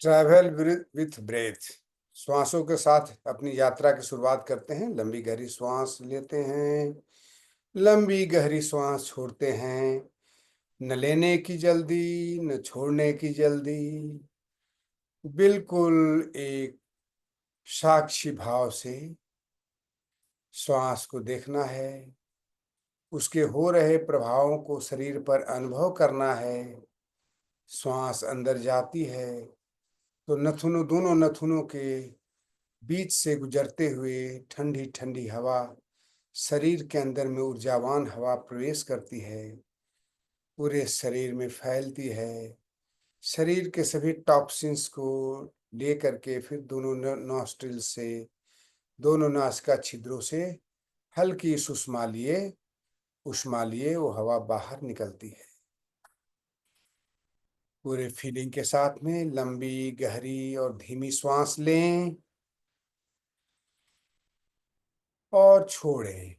Travel with breath. श्वासों के साथ अपनी यात्रा की शुरुआत करते हैं। लंबी गहरी श्वास लेते हैं, लंबी गहरी श्वास छोड़ते हैं। न लेने की जल्दी, न छोड़ने की जल्दी। बिल्कुल एक साक्षी भाव से श्वास को देखना है। उसके हो रहे प्रभावों को शरीर पर अनुभव करना है। श्वास अंदर जाती है तो नथुनों, दोनों नथुनों के बीच से गुजरते हुए ठंडी ठंडी हवा शरीर के अंदर में ऊर्जावान हवा प्रवेश करती है, पूरे शरीर में फैलती है। शरीर के सभी टॉक्सिन्स को लेकर के फिर दोनों नॉस्ट्रिल से, दोनों नासिका छिद्रों से हल्की उष्मा लिए वो हवा बाहर निकलती है। पूरे फीलिंग के साथ में लंबी गहरी और धीमी श्वास लें और छोड़ें।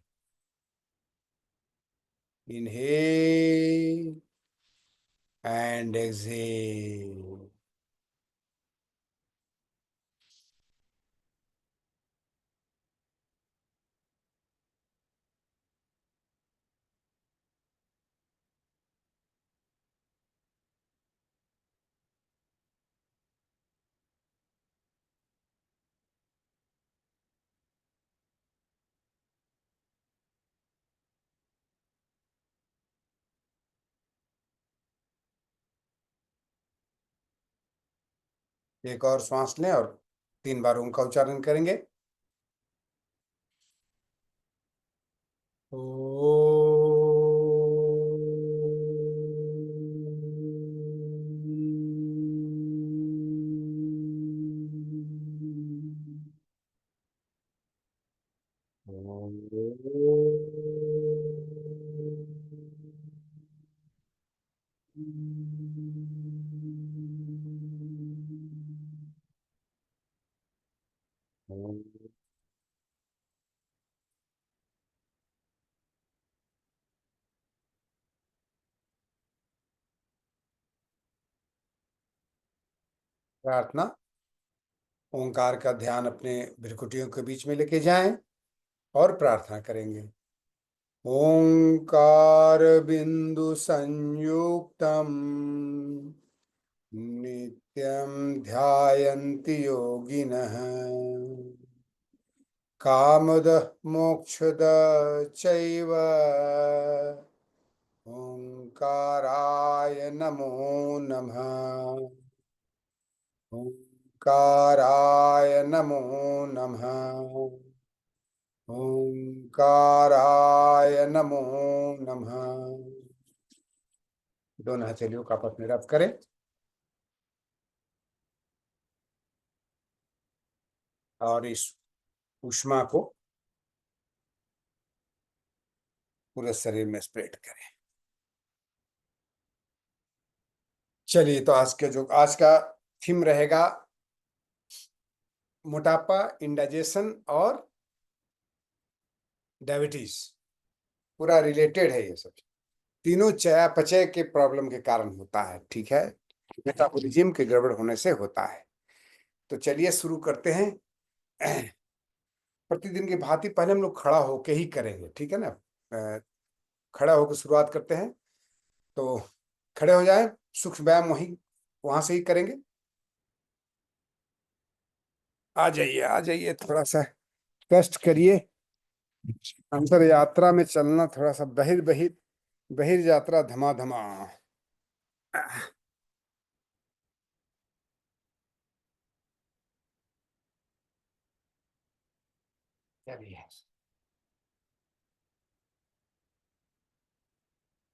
Inhale and exhale. एक और श्वास लें और 3 बार ओम का उच्चारण करेंगे। ओ। प्रार्थना। ओंकार का ध्यान अपने भ्रुकुटियों के बीच में लेके जाएं और प्रार्थना करेंगे। ओंकार बिंदु संयुक्तम नित्यं ध्यायन्ति योगिनः। कामदः मोक्षदः चैव। ओंकाराय नमो नमः। ओंकाराय नमो नमः। ओंकाराय नमो नमः। दोनों हथेलियों का आपस में रब करें और इस ऊष्मा को पूरे शरीर में स्प्रेड करें। चलिए, तो आज का थीम रहेगा मोटापा, इंडाइजेशन और डायबिटीज। पूरा रिलेटेड है ये सब। तीनों चयापचय के प्रॉब्लम के कारण होता है, ठीक है। मेटाबॉलिज्म के गड़बड़ होने से होता है। तो चलिए शुरू करते हैं। प्रतिदिन की भांति पहले हम लोग खड़ा होके ही करेंगे, ठीक है ना। खड़ा होकर शुरुआत करते हैं। तो खड़े हो जाएं। सूक्ष्म व्यायाम वहां से ही करेंगे। आ जाइए, थोड़ा सा कष्ट करिए। अंतर यात्रा में चलना थोड़ा सा बहिर बहिर बहिर यात्रा धमाधमा। चलिए,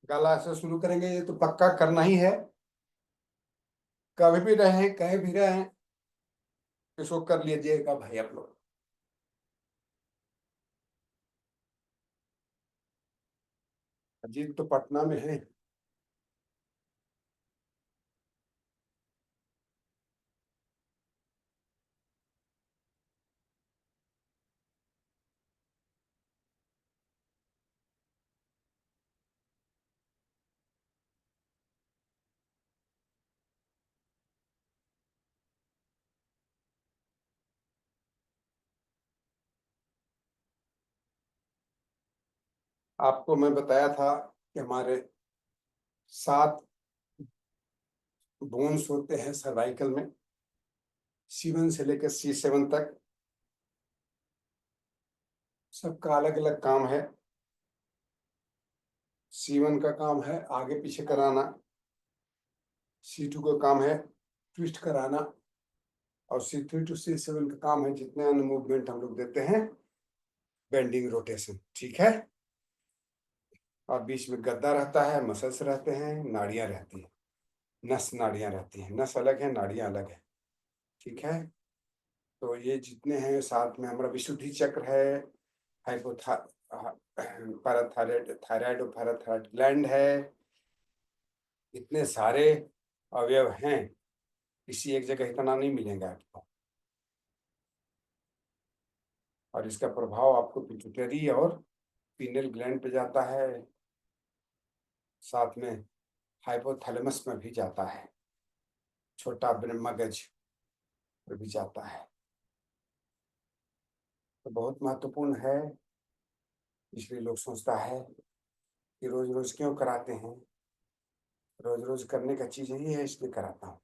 गला से शुरू करेंगे। ये तो पक्का करना ही है। कभी भी रहें, कहीं भी रहें, इसको कर लीजिएगा भाई आप लोग। अजीत तो पटना में है। आपको मैं बताया था कि हमारे 7 बोन्स होते हैं सर्वाइकल में, C1 से लेकर C7 तक। सबका अलग अलग काम है। C1 का काम है आगे पीछे कराना, C2 का काम है ट्विस्ट कराना, और C3 टू C7 का काम है जितने अन्य मूवमेंट हम लोग देते हैं, बेंडिंग रोटेशन। ठीक है। और बीच में गद्दा रहता है, मसल्स रहते हैं, नाड़ियां रहती हैं, नस नाड़ियां रहती हैं। नस अलग है, नाड़ियां अलग है। ठीक है। तो ये जितने हैं, साथ में हमारा विशुद्धि चक्र है, हाइपोथा पैराथायराइड, थायराइड और पैराथायराइड ग्लैंड है। इतने सारे अवयव हैं, किसी एक जगह इतना नहीं मिलेगा आपको। और इसका प्रभाव आपको पिट्यूटरी और पीनियल ग्लैंड पे जाता है, साथ में हाइपोथैलेमस में भी जाता है, छोटा मगज पे भी जाता है। तो बहुत महत्वपूर्ण है। इसलिए लोग सोचता है कि रोज रोज क्यों कराते हैं, रोज रोज करने का चीज यही है, इसलिए कराता हूँ।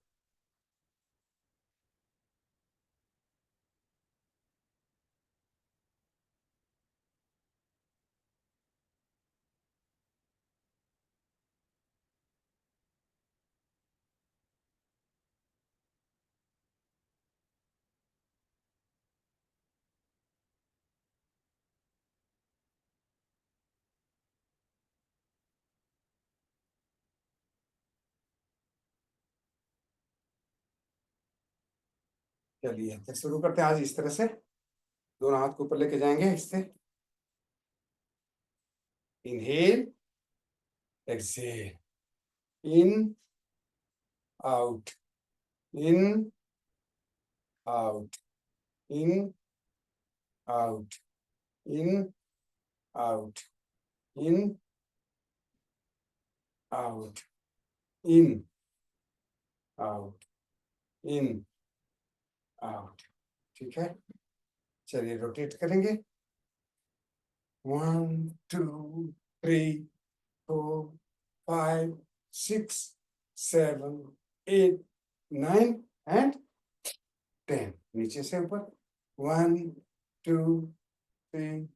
चलिए तो शुरू करते हैं आज इस तरह से। दोनों हाथ को ऊपर लेके जाएंगे इससे। इनहेल, एक्सेल, इन, आउट, इन, आउट, इन, आउट, इन, आउट, इन, आउट, इन, आउट, इन, आउट। ठीक है। चलिए रोटेट करेंगे। 1 2 3 4 5 6 7 8 9 एंड 10। नीचे से ऊपर। 1 2 3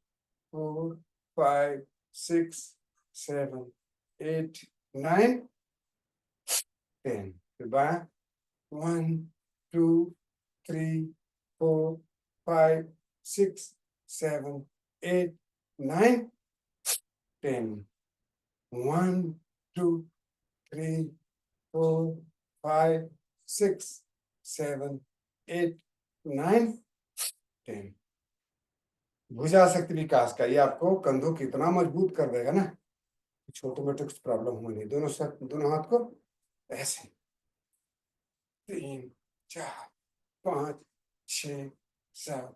4 5 6 7 8 9 10। फिर बाएं। 1 2 3 4 5 6 7 8 9 10। 1 2 3 4 5 6 7 8 9 10। भुजा शक्ति विकास का ये आपको कंधों को इतना मजबूत कर देगा ना, छोटे मोटे कुछ प्रॉब्लम होगी। दोनों हाथ को ऐसे। 3 4 5 6 7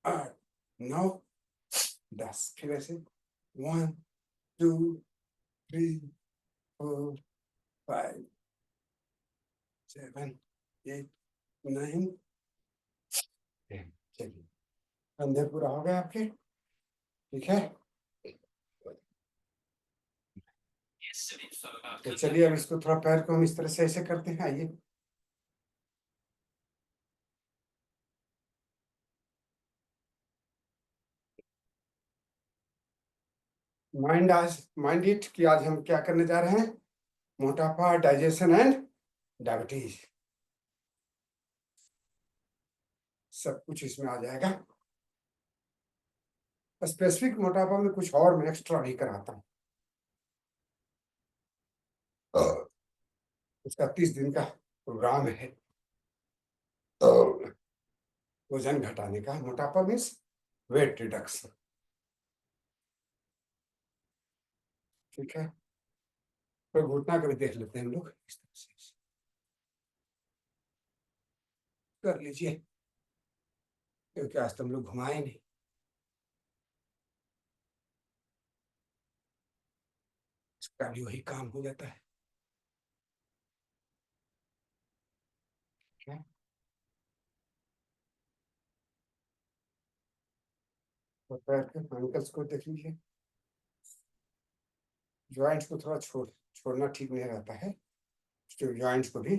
8 9 10। फिर ऐसे। 1 2 3 4 5 7 8 9 10। चलिए कंधे पूरा हो गए आपके। ठीक है। तो चलिए अब इसको थोड़ा पैर को हम इस तरह से ऐसे करते हैं। आइए। माइंड इट कि आज हम क्या करने जा रहे हैं। मोटापा, डाइजेशन एंड डायबिटीज, सब कुछ इसमें आ जाएगा। स्पेसिफिक मोटापा में कुछ और मैं एक्स्ट्रा भी कराता हूँ। उसका 30 दिन का प्रोग्राम है। वजन घटाने का। मोटापा मीन्स वेट रिडक्शन। ठीक है। तो घुटना का भी देख लेते हैं हम लोग इस तरह से। कर लीजिए, क्योंकि आज तो हम लोग घुमाए नहीं। इसका भी वही काम हो जाता है। ठीक है। तो पैर के एंकल्स को देख लीजिए। जॉइंट्स को थोड़ा छोड़ना ठीक नहीं रहता है। तो जॉइंट्स को भी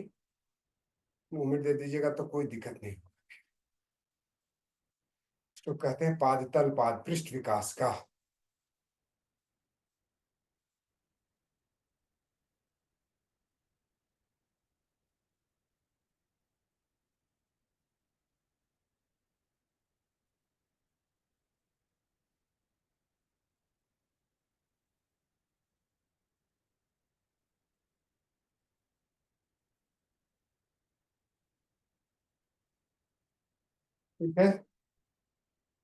मूवमेंट दे दीजिएगा तो कोई दिक्कत नहीं। तो कहते हैं पाद तल पाद पृष्ठ विकास का। ठीक है,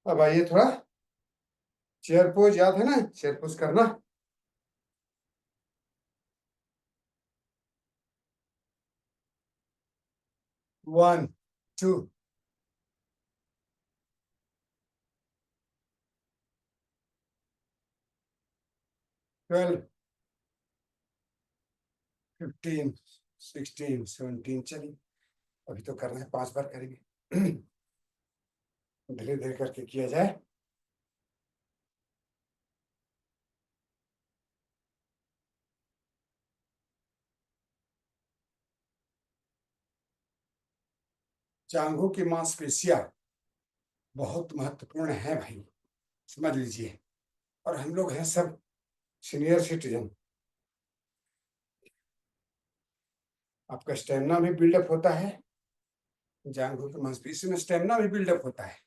अब आइए थोड़ा चेयर पोज, याद है ना चेयर पोज करना। 1 2 12 15 16 17। चलिए अभी तो करना है, 5 बार करेंगे। धीरे धीरे करके किया जाए। जांघों की मांसपेशियां बहुत महत्वपूर्ण है भाई, समझ लीजिए। और हम लोग हैं सब सीनियर सिटीजन। आपका स्टेमिना भी बिल्डअप होता है, जांघों की मांसपेशी में स्टेमिना भी बिल्डअप होता है।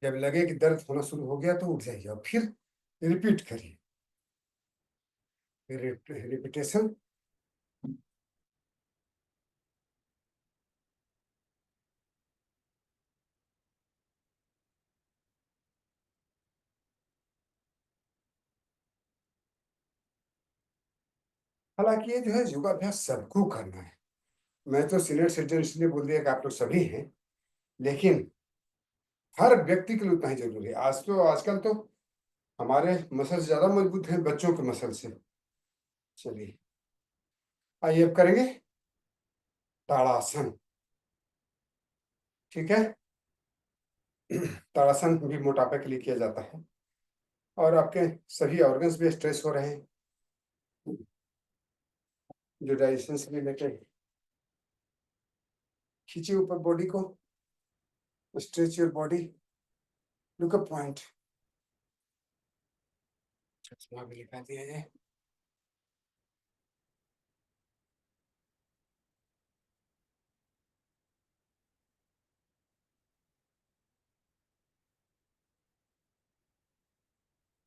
जब लगे कि दर्द होना शुरू हो गया तो उठ जाइए और फिर रिपीट करिए। रिपीटेशन। हालांकि ये जो है योगाभ्यास सबको करना है। मैं तो सीनियर सिटीजन इसलिए बोल दिया कि आप लोग सभी हैं, लेकिन हर व्यक्ति के लिए उतना ही जरूरी है। आजकल तो हमारे मसल ज्यादा मजबूत हैं बच्चों के मसल से। चलिए आइए अब करेंगे ताड़ासन। ठीक है। ताड़ासन भी मोटापे के लिए किया जाता है, और आपके सभी ऑर्गन्स भी स्ट्रेस हो रहे हैं, जो डाइजेशन से रिलेटेड। खींचिए ऊपर बॉडी को, stretch your body, look up point. चश्मा भी लगा दिया जाए।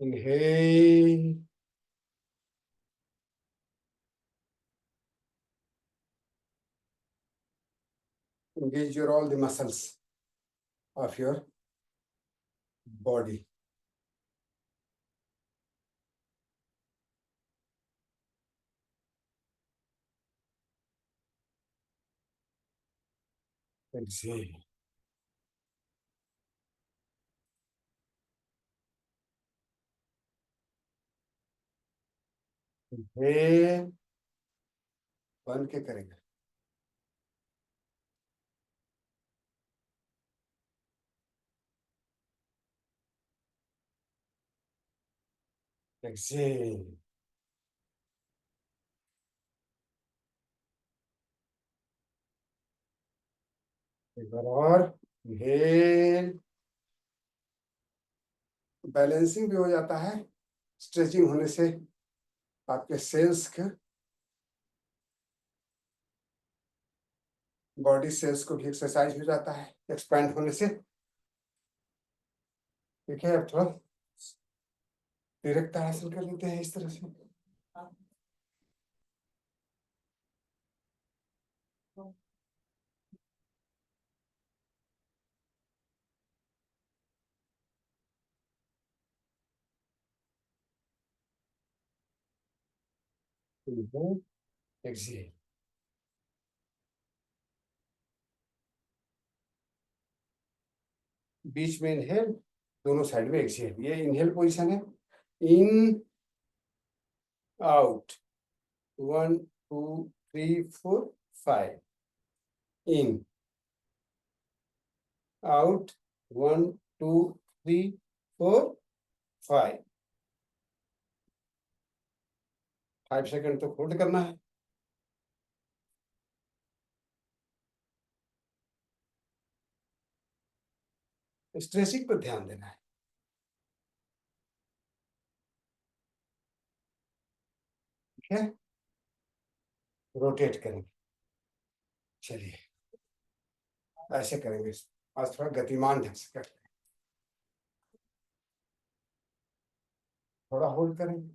Inhale, engage your all the muscles of your body. Exhale. Inhale, बंद के करेंगे। Exhale. एक बार और। इनहेल। बैलेंसिंग भी हो जाता है स्ट्रेचिंग होने से। आपके सेल्स का, बॉडी सेल्स को भी एक्सरसाइज हो जाता है एक्सपैंड होने से। ठीक है, अब थोड़ा डायरेक्ट हासिल कर लेते हैं इस तरह से। एक्सहेल। बीच में इनहेल, दोनों साइड में एक्सहेल। ये इनहेल पोजीशन है। इन out, 1 2 3 4 5, in, out, 1 2 3 4 5, 5 सेकंड तो होल्ड करना है। स्ट्रेचिंग पर ध्यान देना है। ठीक है, रोटेट करेंगे। चलिए ऐसे करेंगे, आज थोड़ा गतिमान ढंग से करते हैं। थोड़ा होल्ड करेंगे,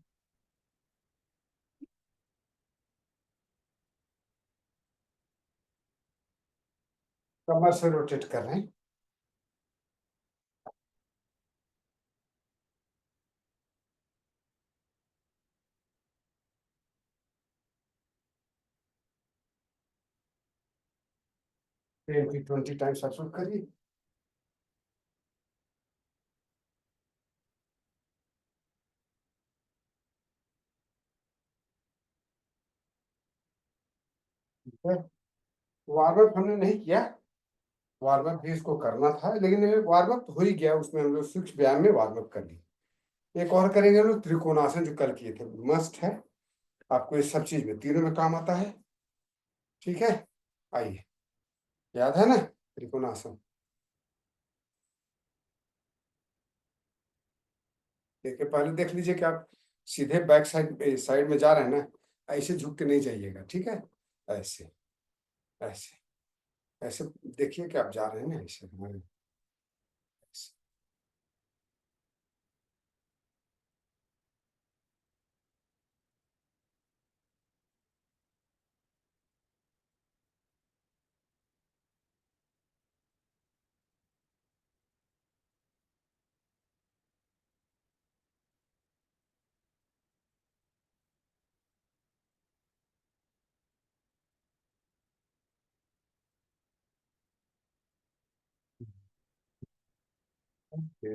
कमर से रोटेट कर रहे हैं। टेन की 20 टाइम्स आप शुरू करिए। वार्म अप हमने नहीं किया, वार्म अप भी इसको करना था, लेकिन वार्म अप तो हो ही गया, उसमें हम लोग 6 व्यायाम में वार्म अप कर लिए। एक और करेंगे हम लोग त्रिकोणासन, जो कल किए थे, मस्ट है आपको, इस सब चीज में तीनों में काम आता है। ठीक है, आइए, याद है ना त्रिकोणासन? देखिए, पहले देख लीजिए कि आप सीधे बैक साइड साइड में जा रहे हैं ना, ऐसे झुक के नहीं जाइएगा। ठीक है, ऐसे ऐसे ऐसे देखिए कि आप जा रहे हैं ना, ऐसे ऐसे।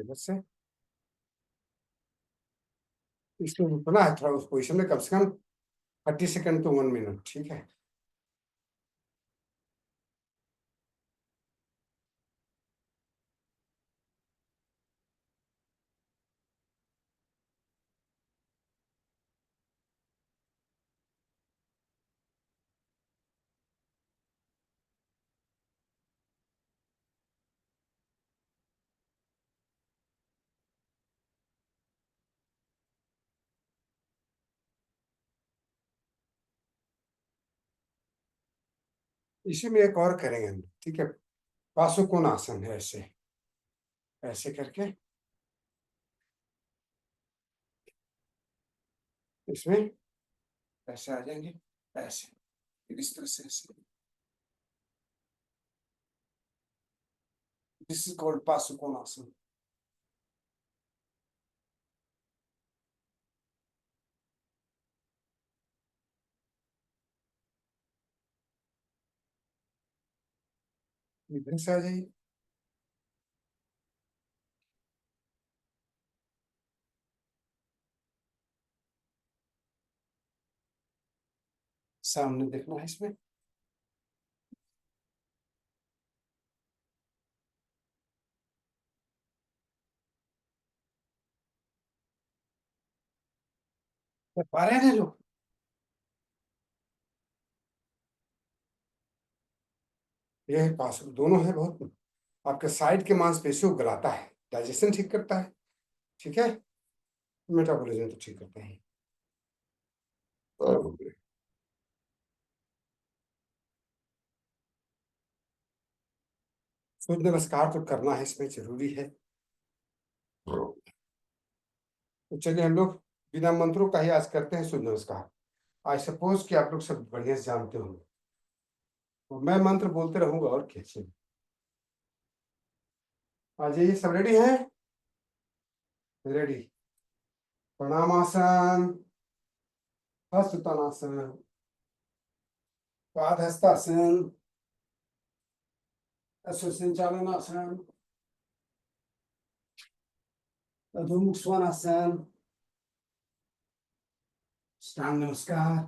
बस से इसको रुकना है थोड़ा उस पोजिशन में, कम से कम 30 सेकंड to 1 मिनट। ठीक है, इसी में एक और करेंगे हम। ठीक है, पाशुकोणासन है, ऐसे ऐसे करके इसमें ऐसे आ जाएंगे, ऐसे, फिर इस तरह से ऐसे। This is called Pashukonasana. इधर से आ जाइए, सामने देखना है इसमें। पा रहे हैं लोग? ये पास दोनों है, बहुत आपके साइड के मांसपेशियों को गलाता है, डाइजेशन ठीक करता है। ठीक है, मेटाबॉलिज्म तो ठीक करता है। सूर्य नमस्कार तो करना है, इसमें जरूरी है। तो चलिए हम लोग बिना मंत्रों का ही आज करते हैं सूर्य नमस्कार। आई सपोज कि आप लोग सब बढ़िया से जानते होंगे, तो मैं मंत्र बोलते रहूंगा और क्या चाहिए। आ जाइए, सब रेडी हैं? रेडी। प्रणामासन, हस्तुतानासन, पादहस्तासन, अश्वसंचालनासन, अधोमुख स्वानासन, साष्टांग नमस्कार,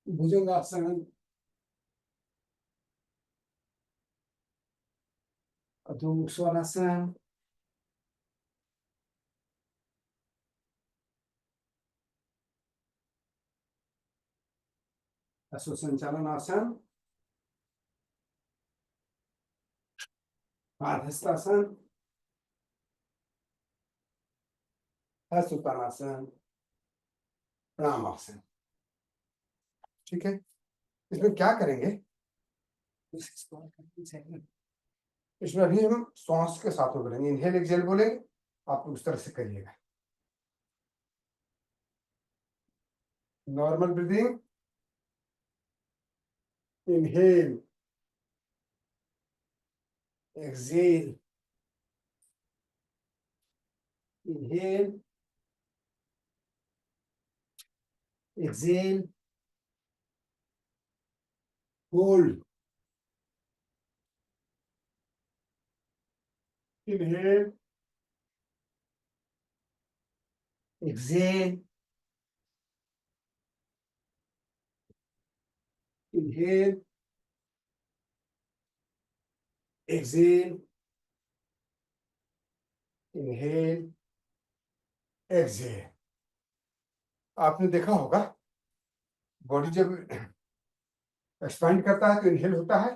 भुजंगासन, अधो मुख स्वानासन, अश्व संचालन आसन, पादहस्तासन, हस्त उत्तानासन, प्रणाम आसन। ठीक है, इसमें क्या करेंगे, इसमें अभी हम श्वास के साथ में करेंगे, इनहेल एक्सहेल बोलेंगे, आप उस तरह से करिएगा। Normal breathing, inhale exhale, inhale exhale, hold, inhale exhale, inhale exhale, inhale exhale. आपने देखा होगा बॉडी जब एक्सपांड करता है तो इनहेल होता है,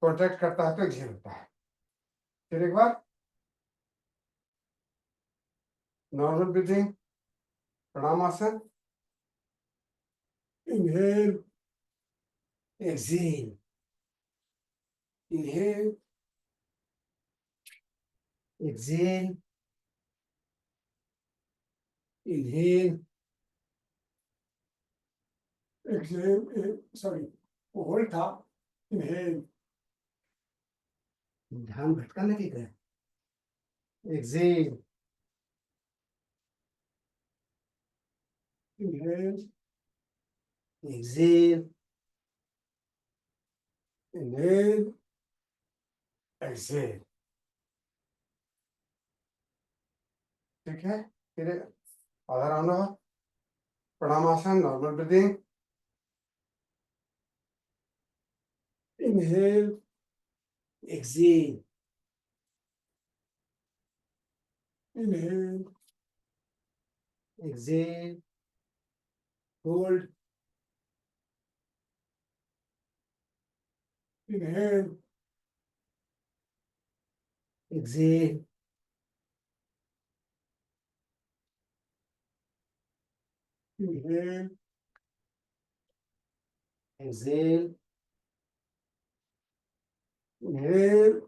कॉन्ट्रैक्ट करता है तो एक्सहेल होता है। फिर एक बार नॉर्मल ब्रीथिंग, प्रणाम आसन, inhale exhale, inhale exhale, inhale exhale, sorry hold था, इनहेल, ध्यान भटका नहीं गया, exhale, inhale exhale, inhale exhale. ठीक है, फिर आधा राउंड हुआ, प्रणाम आसन, normal breathing, inhale exhale, inhale exhale, hold, inhale exhale, inhale exhale, inhale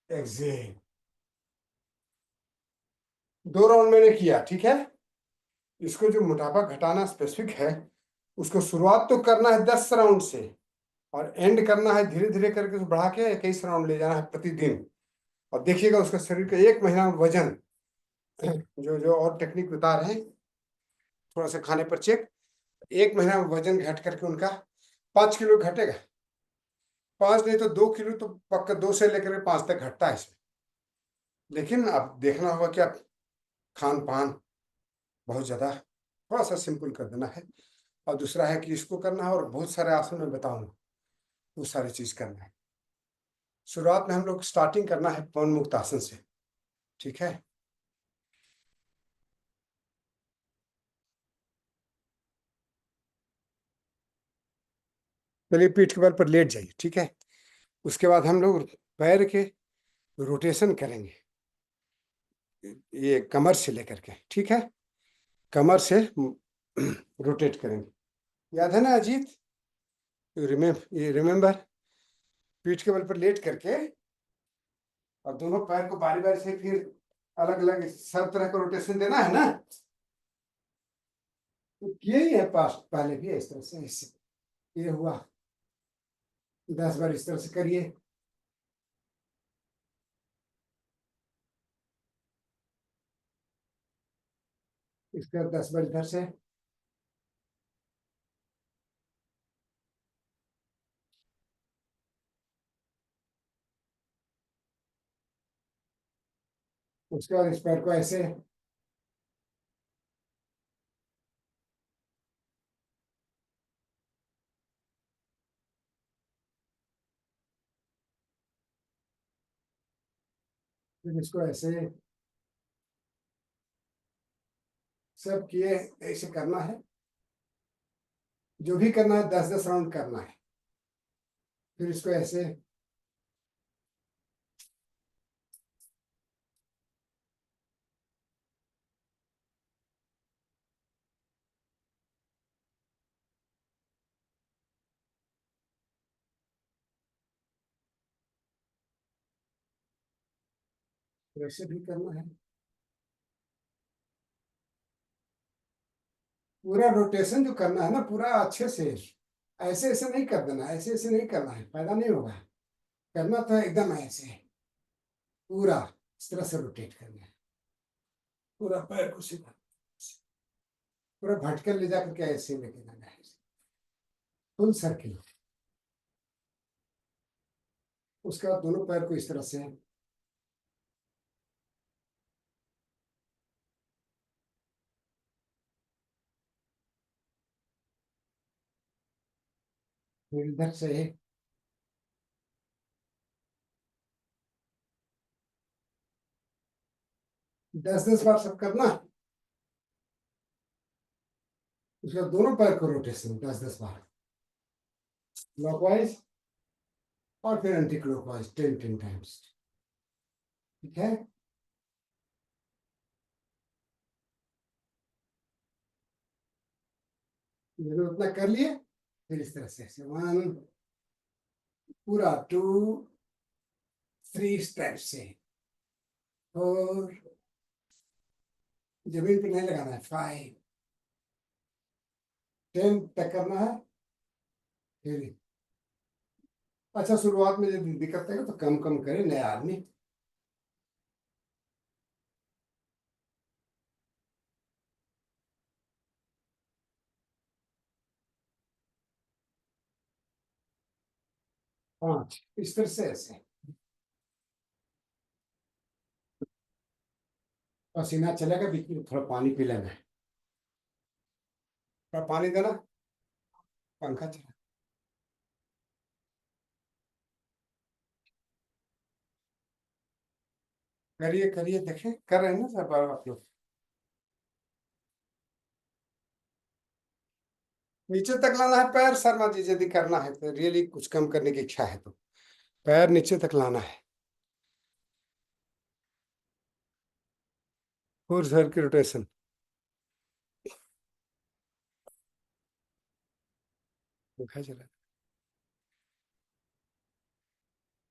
exhale. 2 round मैंने किया, ठीक है। इसको जो मोटापा घटाना स्पेसिफिक है, उसको शुरुआत तो करना है 10 राउंड से, और एंड करना है धीरे धीरे करके बढ़ा के 21 राउंड ले जाना है प्रतिदिन। और देखिएगा उसका शरीर का 1 महीना में वजन, जो जो और टेक्निक बता रहे हैं, थोड़ा सा खाने पर चेक, 1 महीना में वजन घट करके उनका 5 किलो घटेगा। 5 नहीं तो 2 किलो तो पक्का, 2 से लेकर के 5 तक घटता है इसमें। लेकिन अब देखना होगा कि आप खान पान बहुत ज्यादा थोड़ा सा सिंपल कर देना है, और दूसरा है कि इसको करना है, और बहुत सारे आसन में बताऊंगा, वो सारी चीज करना है। शुरुआत में हम लोग स्टार्टिंग करना है पवन मुक्त आसन से, ठीक है। चलिए पीठ के बल पर लेट जाइए, ठीक है। उसके बाद हम लोग पैर के रोटेशन करेंगे, ये कमर से लेकर के, ठीक है, कमर से रोटेट करेंगे। याद है ना अजीत, ये रिमेम्बर, पीठ के बल पर लेट करके और दोनों पैर को बारी बारी से फिर अलग अलग सब तरह का रोटेशन देना है ना। तो किए ही है पास पहले भी इस तरह से, इससे ये हुआ 10 बार इस तरह से करिए। इसके बाद 10 बार इधर से, उसके बाद इस पैर को ऐसे, फिर इसको ऐसे सब किए, ऐसे करना है। जो भी करना है 10-10 राउंड करना है। फिर इसको ऐसे वैसे भी करना है। पूरा रोटेशन जो करना है ना, पूरा अच्छे से। ऐसे ऐसे नहीं कर देना, ऐसे ऐसे नहीं करना है, फायदा नहीं होगा। करना तो एकदम ऐसे पूरा इस तरह से रोटेट करना है। पूरा पैर को सीधा, पूरा भटकल ले जाकर के ऐसे लेके जाना है, फुल सर्किल। उसके बाद दोनों पैर को इस तरह से इधर से 10-10 बार सब करना। उसके बाद दोनों पैर को रोटेशन 10-10 बार, क्लॉकवाइज और फिर एंटी क्लॉकवाइज 10-10 टाइम्स। ठीक है। मैंने उतना कर लिए। फिर इस तरह से ऐसे 1, पूरा 2, 3 स्टेप से 4, जमीन पे नहीं लगाना है, 5, 10 तक करना है। फिर अच्छा, शुरुआत में जब दिक्कत है तो कम कम करे नया आदमी। पांच इस तरह से ऐसे। पसीना चलेगा, बीच में थोड़ा पानी पी लेना है। थोड़ा पानी देना। पंखा चला। करिए करिए, देखें कर रहे हैं ना सब आप लोग। नीचे तक लाना है पैर शर्मा जी, यदि करना है तो रियली कुछ कम करने की इच्छा है तो पैर नीचे तक लाना है। Full circle rotation. देखा चला।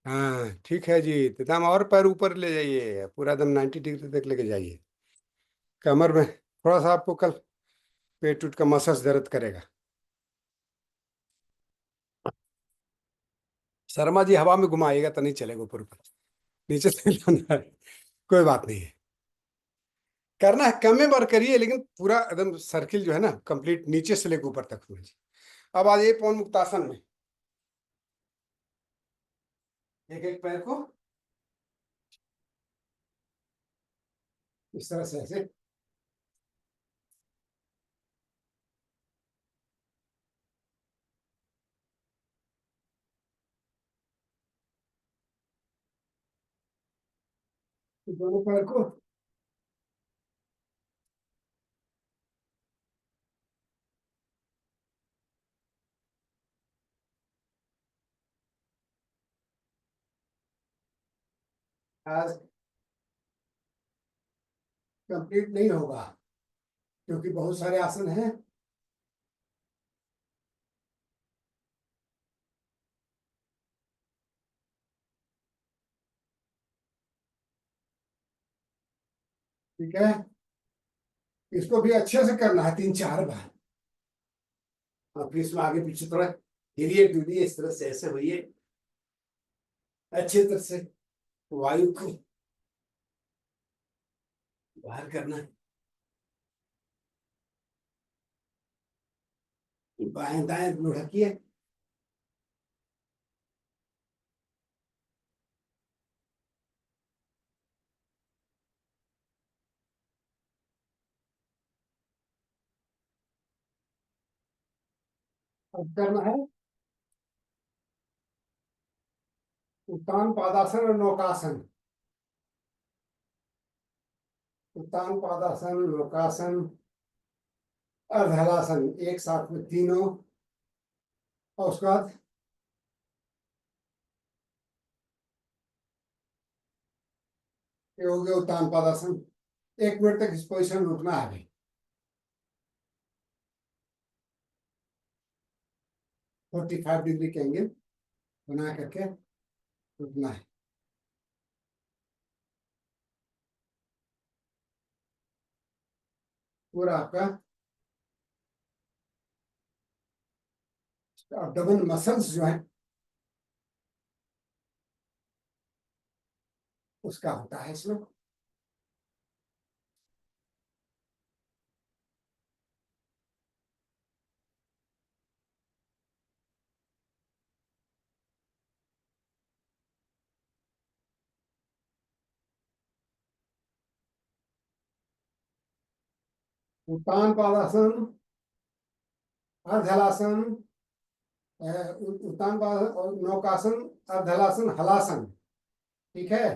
हाँ ठीक है जी, एकदम और पैर ऊपर ले जाइए, पूरा एकदम 90 डिग्री तक लेके जाइए। कमर में थोड़ा सा आपको कल पेट उट का मसल्स दर्द करेगा। शर्मा जी हवा में घुमाइएगा तो नहीं चलेगा, ऊपर ऊपर नीचे से लाना है। कोई बात नहीं है। करना है कम में बार करिए, लेकिन पूरा एकदम सर्किल जो है ना कंप्लीट नीचे से लेकर ऊपर तक होना चाहिए। अब आ जाइए पवन मुक्तासन में। एक एक पैर को इस तरह से ऐसे। दोनों पैर को आज कंप्लीट नहीं होगा, क्योंकि बहुत सारे आसन हैं। ठीक है। इसको भी अच्छे से करना है 3-4 बार। और फिर इसमें आगे पीछे थोड़ा हिलिए डुलिए, इस तरह से ऐसे होइए अच्छे तरह से। वायु को बाहर करना है। बाएं दाएं लुढ़किए। अब करना है उत्तान पादासन और नौकासन। उत्तान पादासन, लोकासन, अर्धहलासन, एक साथ में तीनों। और उसके बाद ये हो गया उत्तान पादासन। 1 मिनट तक इस पोजिशन में रुकना है अभी। 45 डिग्री के एंगल बना करके रुकना है। पूरा आपका डबल मसल्स जो है उसका होता है इसमें। उत्तान पादासन, अर्धहलासन, उत्तान पादासन और नौकासन, अर्धहलासन, हलासन। ठीक है।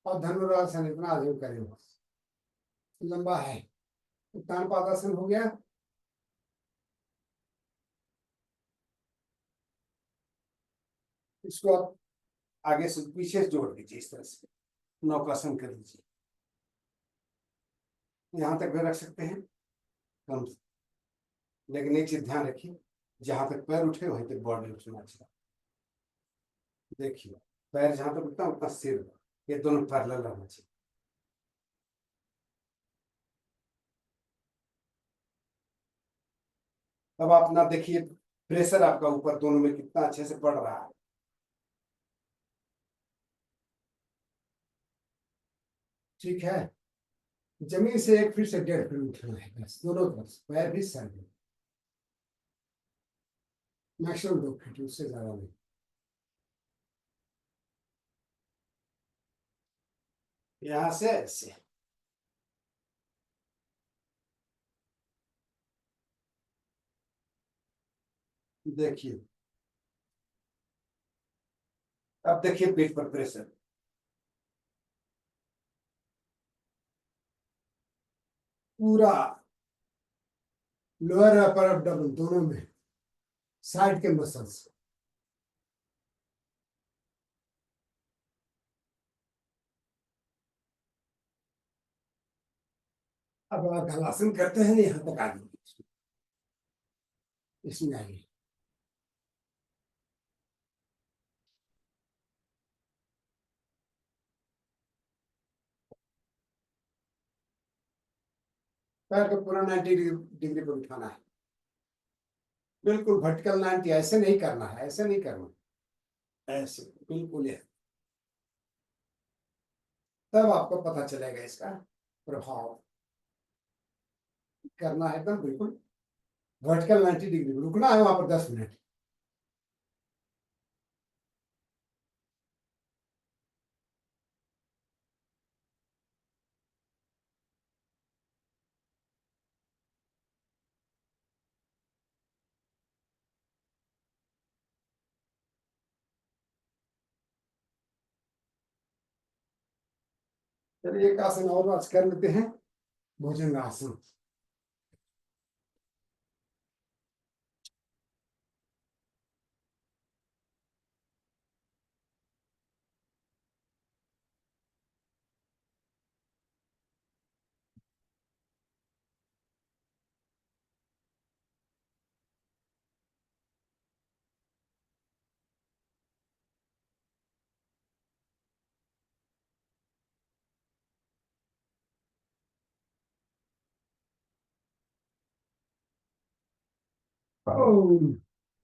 और धनुरासन, इतना आदमी करेंगे, लंबा है। उत्तान पादासन हो गया। इसको आप आगे से पीछे जोड़ दीजिए, इस तरह से नौकासन कर लीजिए। यहां तक भी रख सकते हैं कम से, लेकिन एक चीज ध्यान रखिए, जहां तक पैर उठे वहीं तक बॉडी उठना चाहिए। देखिए, पैर जहां तक उठता उतना सिर, ये दोनों पैरेलल रहना चाहिए। अब आप ना देखिए प्रेशर आपका ऊपर दोनों में कितना अच्छे से पड़ रहा है। ठीक है। जमीन से 1 फीट से 1.5 फीट उठना है बस, दोनों तरफ से, पैर भी सर भी। मैक्सिमम 2 फीट, उससे ज्यादा नहीं। यहां से ऐसे देखिए। अब देखिए पेट पर प्रेशर, पूरा लोअर अपर एब्डोमेन दोनों में, साइड के मसल्स। अब आप हलासन करते हैं, यहाँ तक आगे इसमें आइए। पैर को पूरा 90 डिग्री पर उठाना है, बिल्कुल वर्टिकल 90। ऐसे नहीं करना है, ऐसे नहीं करना, ऐसे बिल्कुल है। तब आपको पता चलेगा इसका प्रभाव। करना है एकदम बिल्कुल वर्टिकल 90 डिग्री, रुकना है वहां पर 10 मिनट। चलिए एक आसन और आज कर लेते हैं, भुजंगासन।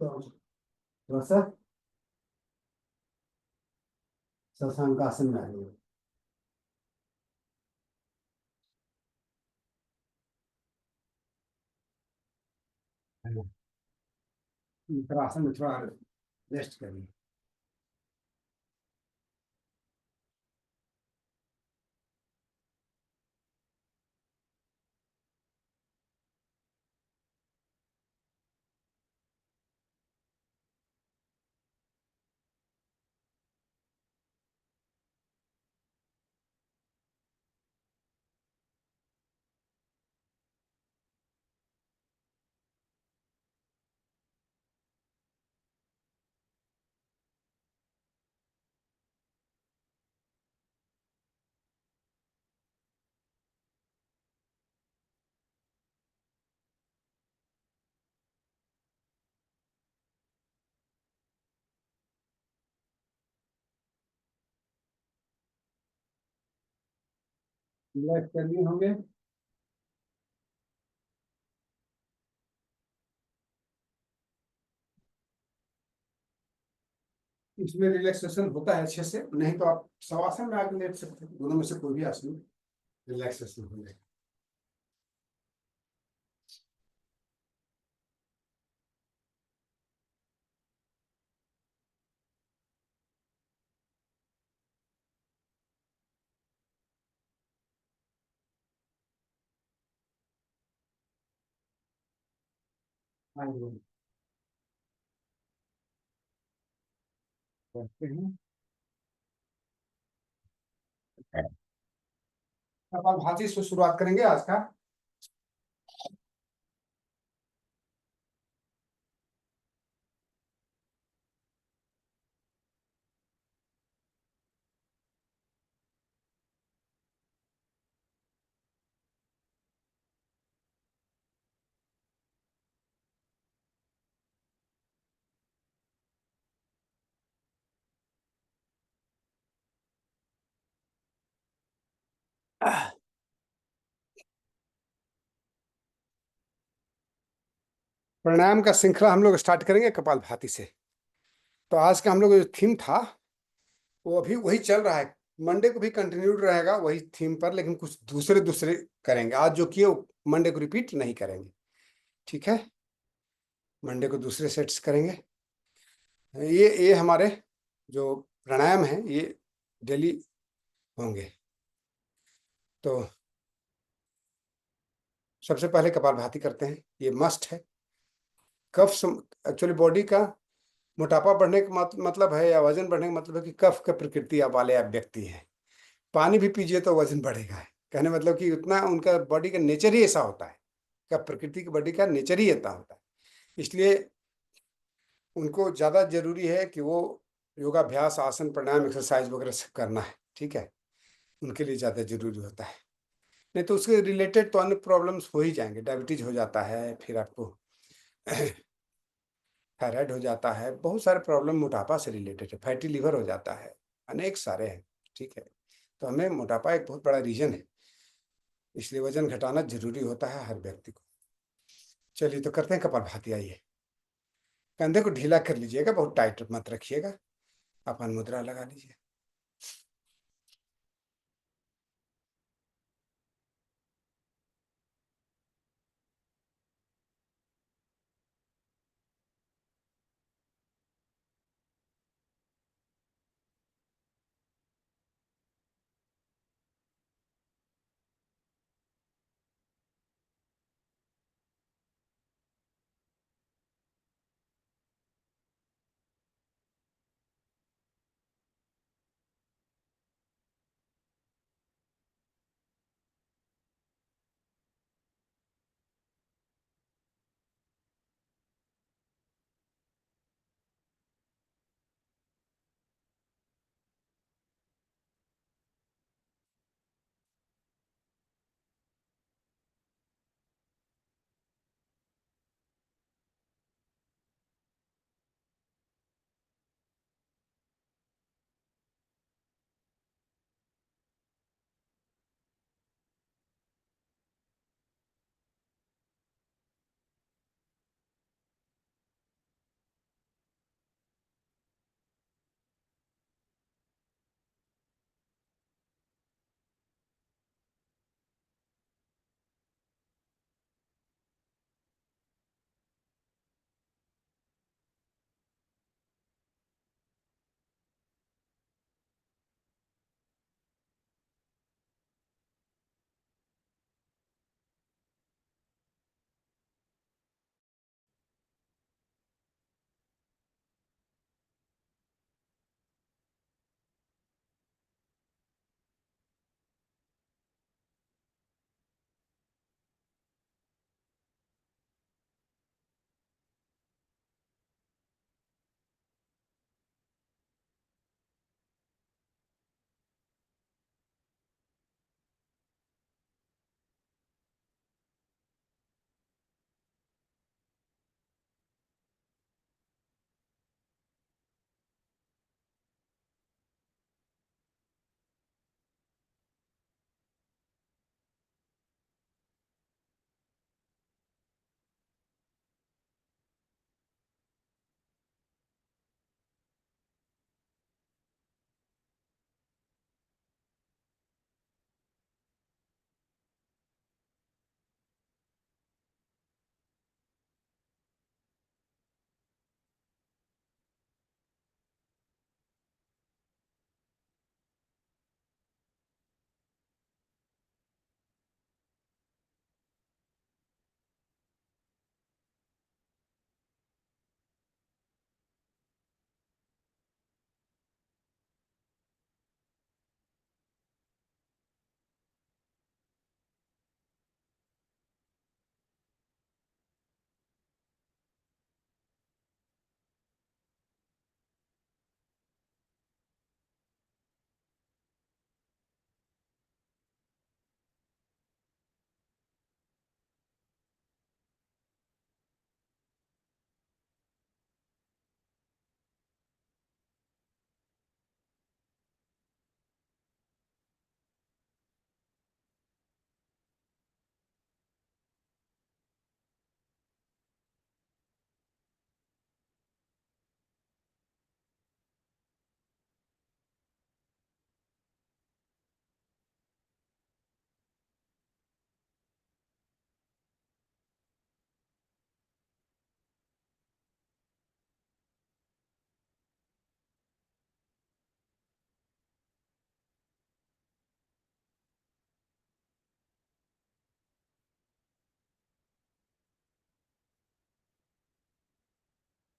थोड़ा सा शशांकासन में आइए। आसन में थोड़ा रेस्ट करिए। रिलैक्स करनी होंगे। इसमें रिलैक्सेशन होता है अच्छे से, नहीं तो आप शवासन में आके लेट सकते हैं, दोनों में से कोई भी आसन रिलैक्सेशन हो जाएगा। हाँ जी, करते हैं। कपालभाति से शुरुआत करेंगे आज का। प्राणायाम का श्रृंखला हम लोग स्टार्ट करेंगे कपालभाति से। तो आज का हम लोग जो थीम था वो अभी वही चल रहा है। मंडे को भी कंटिन्यूड रहेगा वही थीम पर, लेकिन कुछ दूसरे दूसरे करेंगे। आज जो किए मंडे को रिपीट नहीं करेंगे, ठीक है। मंडे को दूसरे सेट्स करेंगे। ये हमारे जो प्राणायाम है ये डेली होंगे। तो सबसे पहले कपालभाति करते हैं, ये मस्ट है। कफ एक्चुअली बॉडी का मोटापा बढ़ने का मतलब है, या वजन बढ़ने का मतलब है कि कफ का प्रकृति वाले आप व्यक्ति हैं। पानी भी पीजिए तो वजन बढ़ेगा। कहने मतलब कि उतना उनका बॉडी का नेचर ही ऐसा होता है, का प्रकृति की बॉडी का नेचर ही ऐसा होता है। इसलिए उनको ज़्यादा जरूरी है कि वो योगाभ्यास, आसन, प्राणायाम, एक्सरसाइज वगैरह सब करना है, ठीक है। उनके लिए ज़्यादा जरूरी होता है। नहीं तो उसके रिलेटेड तो अन्य प्रॉब्लम्स हो ही जाएंगे। डायबिटीज हो जाता है, फिर आपको थायराइड हो जाता है, बहुत सारे प्रॉब्लम मोटापा से रिलेटेड है, फैटी लिवर हो जाता है, अनेक सारे हैं, ठीक है। तो हमें मोटापा एक बहुत बड़ा रीजन है, इसलिए वजन घटाना जरूरी होता है हर व्यक्ति को। चलिए तो करते हैं कपालभाति। आइए, कंधे को ढीला कर लीजिएगा, बहुत टाइट मत रखिएगा। अपन मुद्रा लगा लीजिए।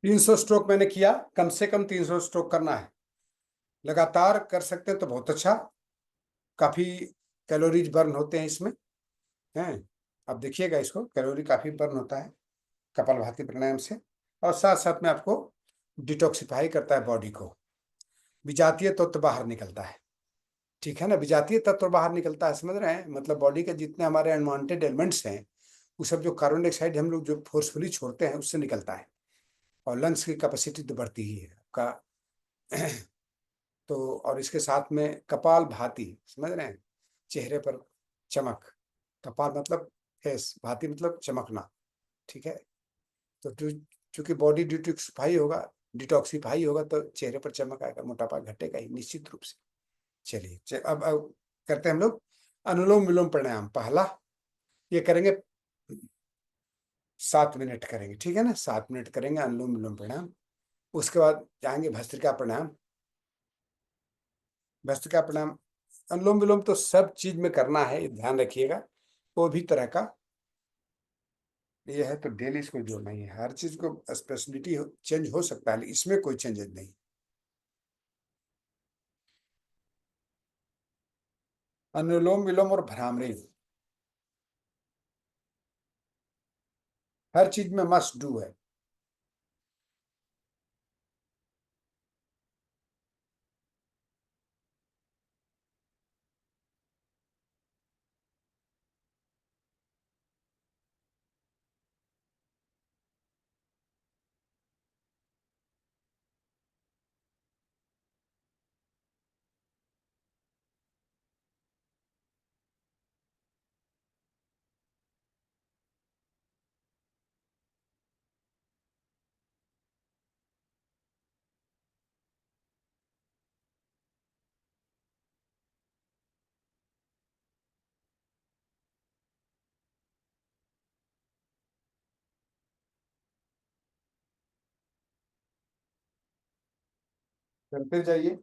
300 स्ट्रोक मैंने किया, कम से कम 300 स्ट्रोक करना है। लगातार कर सकते हैं तो बहुत अच्छा, काफी कैलोरीज बर्न होते हैं इसमें, हैं। अब देखिएगा, इसको कैलोरी काफी बर्न होता है कपालभाति प्राणायाम से। और साथ साथ में आपको डिटॉक्सिफाई करता है बॉडी को, विजातीय तत्व बाहर निकलता है। ठीक है ना, विजातीय तत्व बाहर निकलता है, समझ रहे हैं, मतलब बॉडी के जितने हमारे अनवांटेड एलिमेंट्स हैं, वो सब जो कार्बन डाइऑक्साइड हम लोग जो फोर्सफुली छोड़ते हैं उससे निकलता है। और लंग्स की कैपेसिटी तो बढ़ती ही है आपका। तो और इसके साथ में कपाल भाती, समझ रहे हैं, चेहरे पर चमक। कपाल मतलब फेस, भाती मतलब चमकना। ठीक है। तो चूंकि बॉडी डिटॉक्सिफाई होगा तो चेहरे पर चमक आएगा, मोटापा घटेगा ही निश्चित रूप से। चलिए, अब करते हैं हम लोग अनुलोम विलोम प्राणायाम। पहला ये करेंगे, 7 मिनट करेंगे, ठीक है ना, 7 मिनट करेंगे अनुलोम विलोम प्राणायाम। उसके बाद जाएंगे भस्त्रिका प्राणायाम। भस्त्रिका प्राणायाम, अनुलोम विलोम तो सब चीज में करना है, ये ध्यान रखिएगा। वो भी तरह का ये है, तो डेली इसको जोड़ना ही है। हर चीज को स्पेशलिटी चेंज हो सकता है, लेकिन इसमें कोई चेंजेस नहीं। अनुलोम विलोम और भ्रामरी हर चीज में मस्ट डू है। करते जाइए।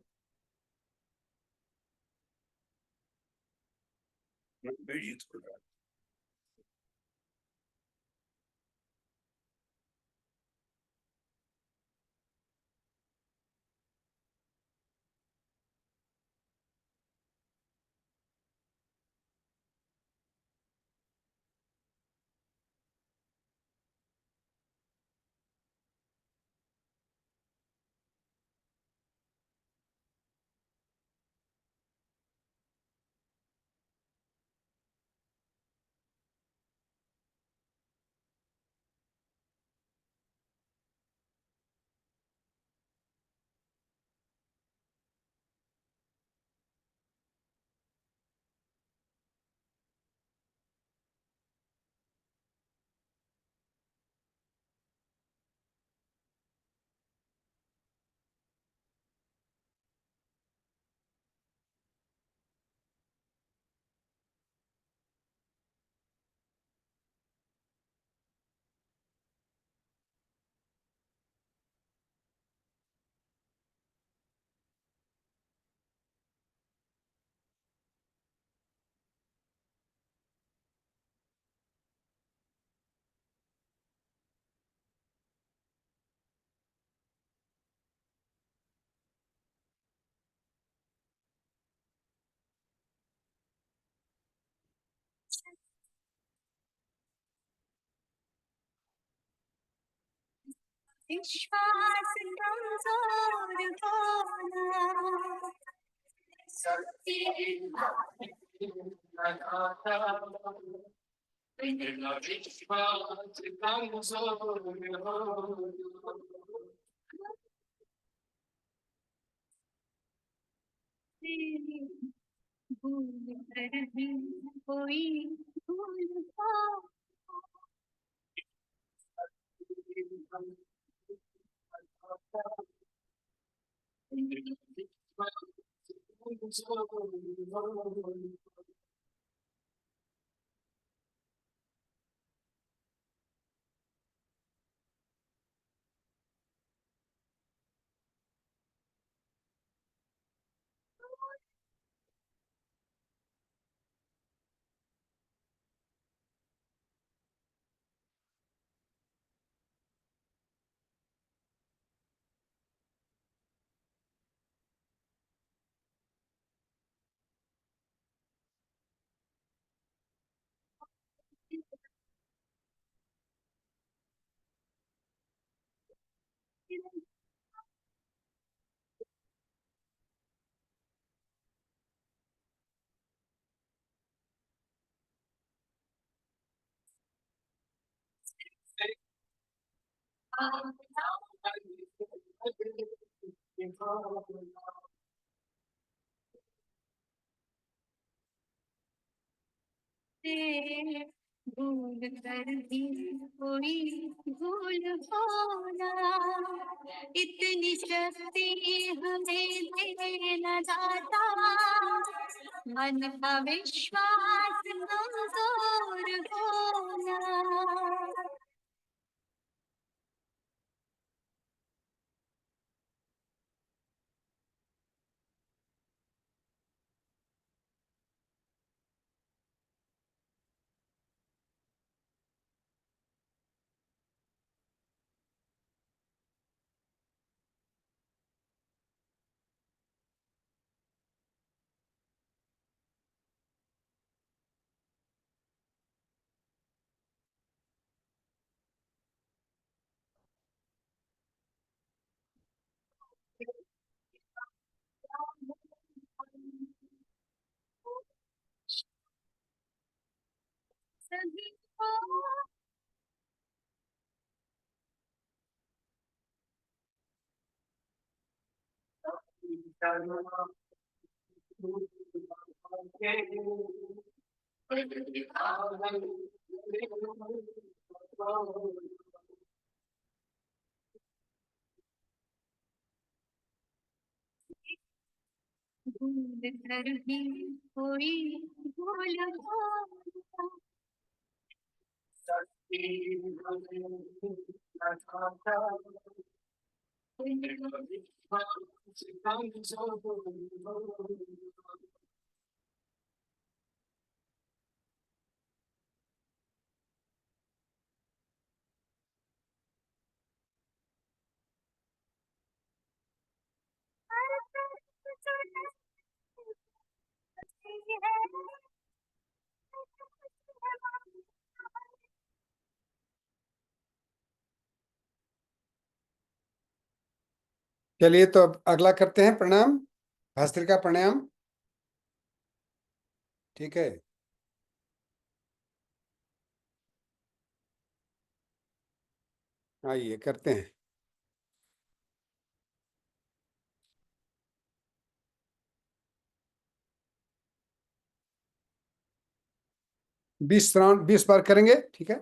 विश्वास कमजोर होना सबसे विश्वास कमजोर होना भूल कर भी कोई भूल से भूल कर भी कोई भूल होना, इतनी शक्ति हमें देना दाता, मन का विश्वास कमजोर होना। सभी को भूल कर भी कोई भूल होना। चलिए तो अब अगला करते हैं प्रणाम, भस्त्रिका प्राणायाम। ठीक है, आइए करते हैं। बीस राउंड 20 बार करेंगे, ठीक है।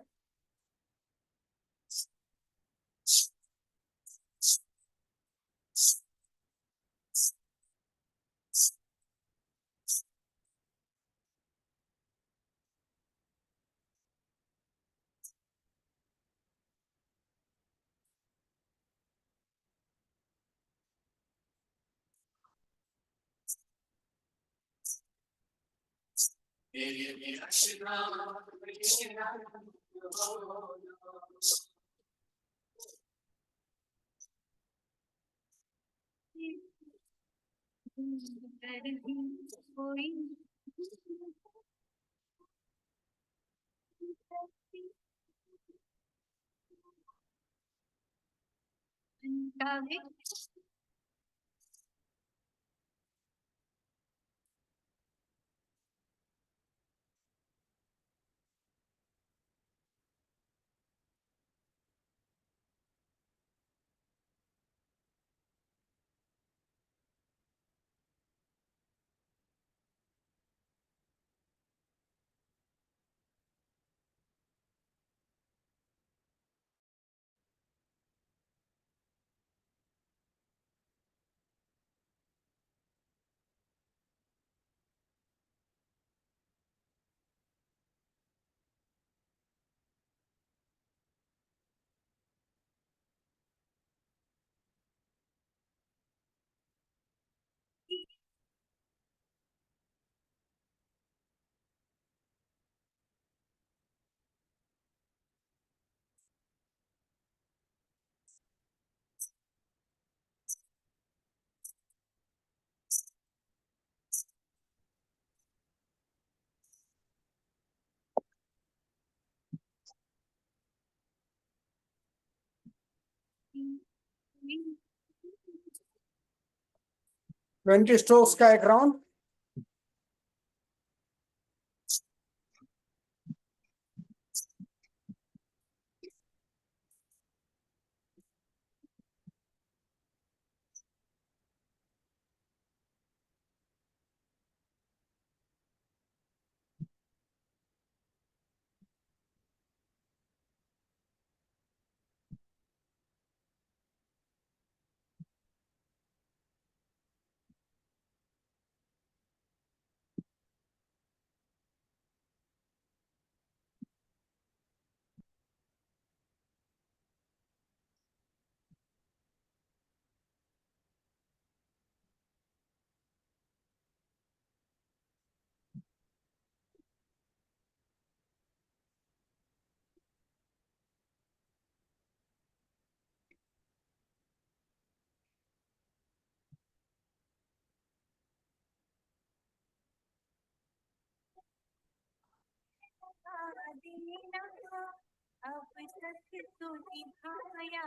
भूल कर भी कोई मन का 20 स्ट्रोक्स का एक राउंड। अब सच तो निभाया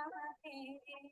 है।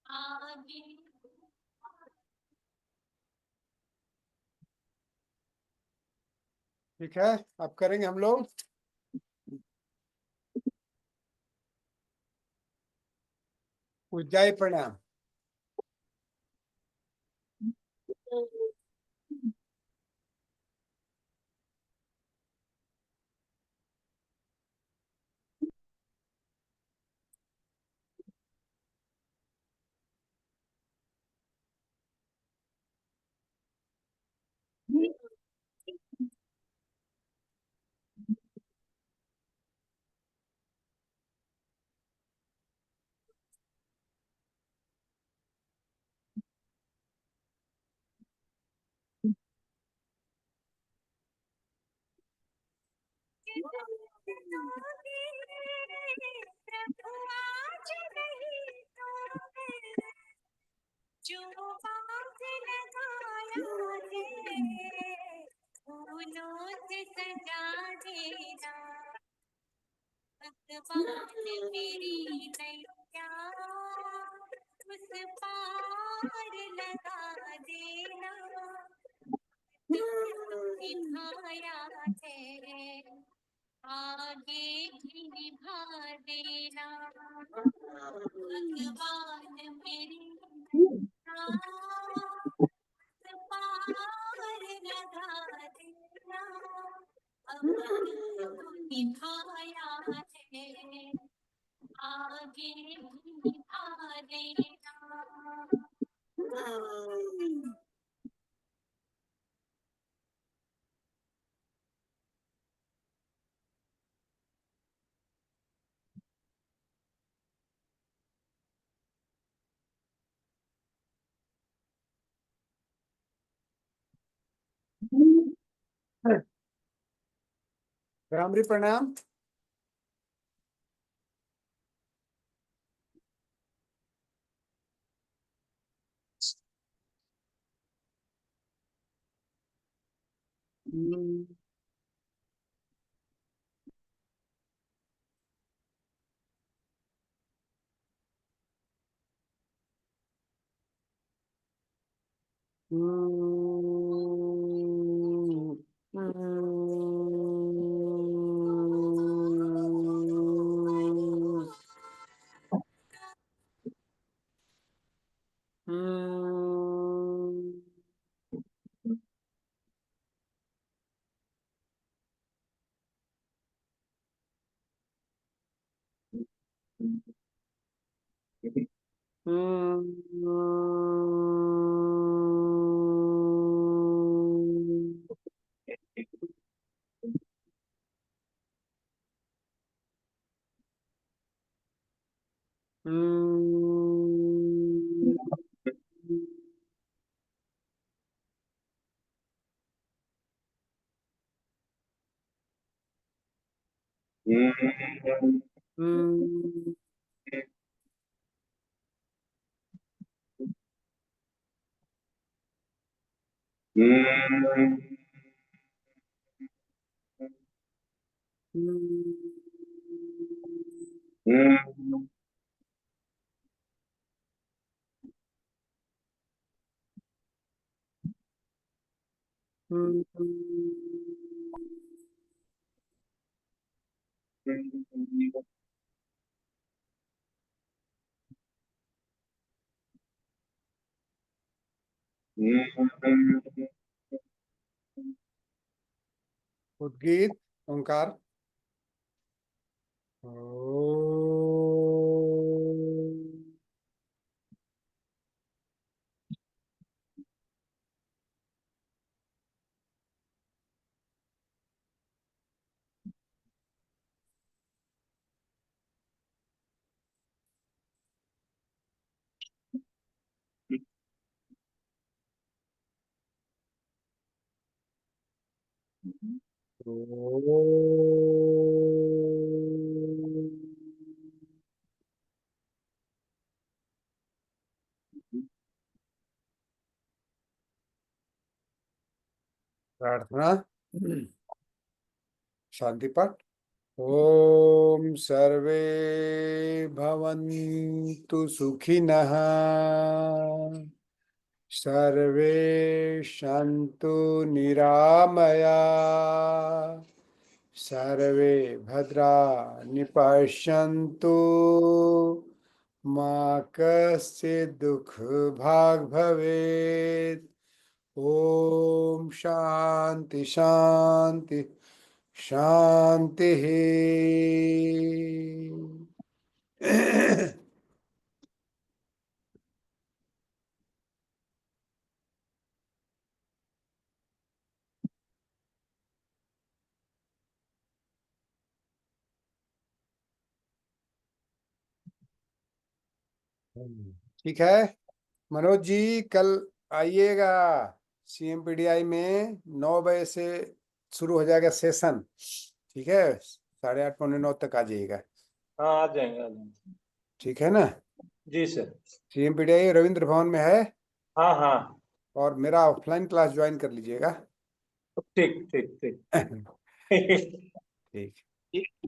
आगे ठीक है, अब करेंगे हम लोग उज्जाई प्रणाम। प्रभु आज नहीं तो फिर जो बात लगाया है फूलों से सजा देना। भगवान मेरी नैया उस पार लगा देना। निभाया है आगे भी निभा देना। भगवान मेरी पार लगा देना। अब निभाया है आगे भी निभा देना। भ्रामरी प्रणाम। हम्म, उद्गीत ओंकार। ओ। प्रार्थना। शांति पाठ। ओम सर्वे भवन्तु सुखिनः, सर्वे सन्तु निरामया, सर्वे भद्राणि पश्यन्तु, मा कश्चित् दुःखभाग् भवेत्। ओम शांति शांति शांति। ठीक है मनोज जी, कल आइएगा। CMPDI में 9 बजे से शुरू हो जाएगा सेशन। ठीक है, 8:30 पौने 9 तक आ जाइएगा। हाँ आ जाएंगे आ जाएंगे। ठीक है ना। जी सर। CMPDI रविंद्र भवन में है। हाँ हाँ और मेरा ऑफलाइन क्लास ज्वाइन कर लीजिएगा। ठीक ठीक ठीक। ठीक।